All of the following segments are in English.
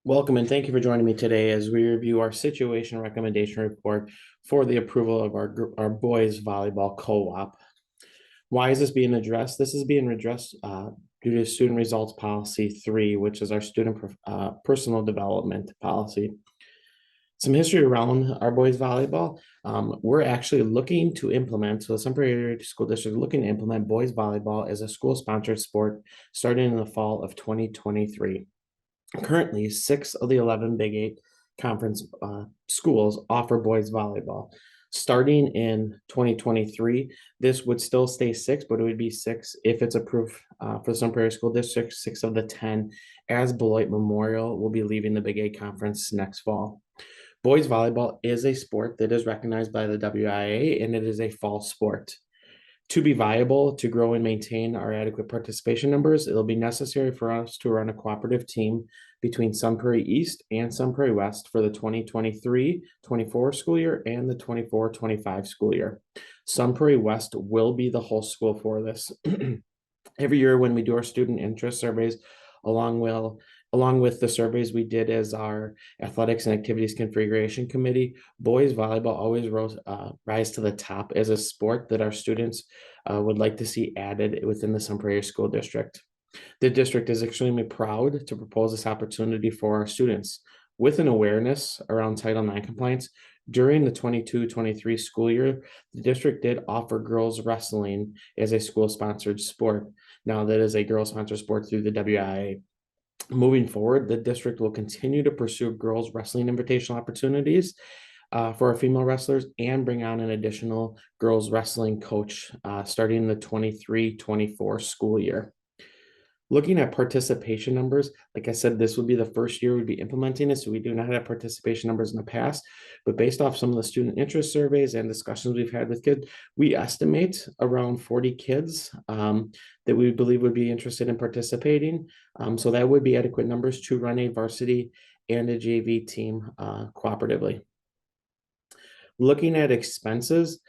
Welcome and thank you for joining me today as we review our situation recommendation report for the approval of our boys volleyball co-op. Why is this being addressed? This is being addressed due to Student Results Policy 3, which is our student personal development policy. Some history around our boys volleyball. We're actually looking to implement, so the Sun Prairie United School District is looking to implement boys volleyball as a school-sponsored sport starting in the fall of 2023. Currently, 6 of the 11 Big Eight conference schools offer boys volleyball. Starting in 2023, this would still stay 6, but it would be 6 if it's approved for the Sun Prairie School District. 6 of the 10, as Beloit Memorial, will be leaving the Big Eight Conference next fall. Boys volleyball is a sport that is recognized by the WIA, and it is a fall sport. To be viable, to grow and maintain our adequate participation numbers, it'll be necessary for us to run a cooperative team between Sun Prairie East and Sun Prairie West for the 2023-24 school year and the 24-25 school year. Sun Prairie West will be the host school for this. Every year when we do our student interest surveys, along with the surveys we did as our athletics and activities configuration committee, boys volleyball always rise to the top as a sport that our students would like to see added within the Sun Prairie School District. The district is extremely proud to propose this opportunity for our students. With an awareness around Title IX compliance, during the 22-23 school year, the district did offer girls wrestling as a school-sponsored sport. Now, that is a girls-sponsored sport through the WIA. Moving forward, the district will continue to pursue girls wrestling invitational opportunities for our female wrestlers and bring on an additional girls wrestling coach starting the 23-24 school year. Looking at participation numbers, like I said, this would be the first year we'd be implementing this. So we do not have participation numbers in the past, but based off some of the student interest surveys and discussions we've had with kids, we estimate around 40 kids that we believe would be interested in participating. So that would be adequate numbers to run a varsity and a JV team cooperatively. Looking at expenses,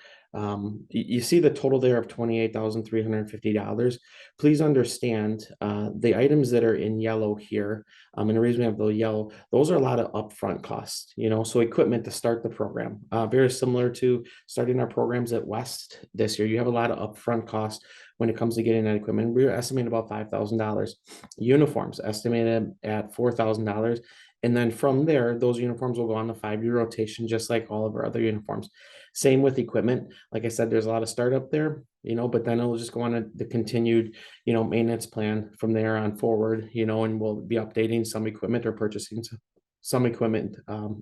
you see the total there of $28,350. Please understand the items that are in yellow here, and the reason we have the yellow, those are a lot of upfront costs, so equipment to start the program, very similar to starting our programs at West this year. You have a lot of upfront costs when it comes to getting that equipment. We're estimating about $5,000. Uniforms estimated at $4,000. And then from there, those uniforms will go on the 5-year rotation, just like all of our other uniforms. Same with equipment. Like I said, there's a lot of startup there, but then it'll just go on the continued, maintenance plan from there on forward, and we'll be updating some equipment or purchasing some equipment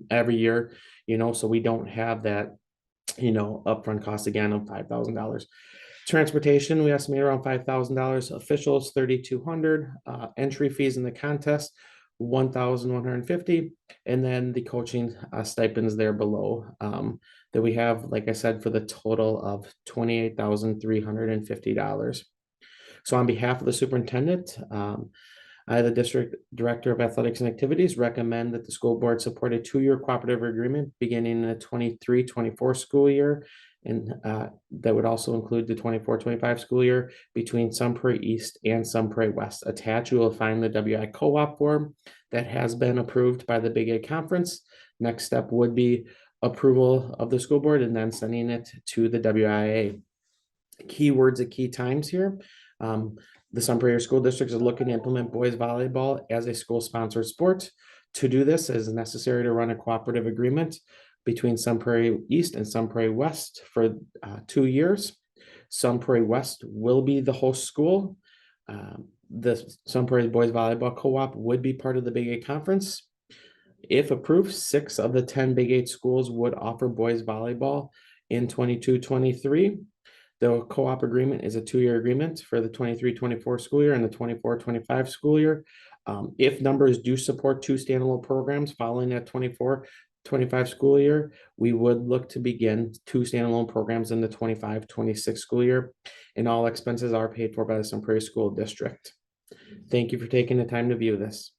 every year, so we don't have that, upfront cost again of $5,000. Transportation, we estimate around $5,000. Officials, $3,200. Entry fees in the contest, $1,150, and then the coaching stipends there below that we have, like I said, for the total of $28,350. So on behalf of the superintendent, I, the district director of athletics and activities, recommend that the school board support a 2-year cooperative agreement beginning in the 23-24 school year, and that would also include the 24-25 school year between Sun Prairie East and Sun Prairie West. Attached, you will find the WI co-op form that has been approved by the Big Eight Conference. Next step would be approval of the school board and then sending it to the WIA. Keywords at key times here. The Sun Prairie School District is looking to implement boys volleyball as a school-sponsored sport. To do this, it is necessary to run a cooperative agreement between Sun Prairie East and Sun Prairie West for 2 years. Sun Prairie West will be the host school. The Sun Prairie Boys Volleyball Co-op would be part of the Big Eight Conference. If approved, 6 of the 10 Big Eight schools would offer boys volleyball in 22-23. The co-op agreement is a 2-year agreement for the 23-24 school year and the 24-25 school year. If numbers do support 2 standalone programs following that 24-25 school year, we would look to begin 2 standalone programs in the 25-26 school year, and all expenses are paid for by the Sun Prairie School District. Thank you for taking the time to view this.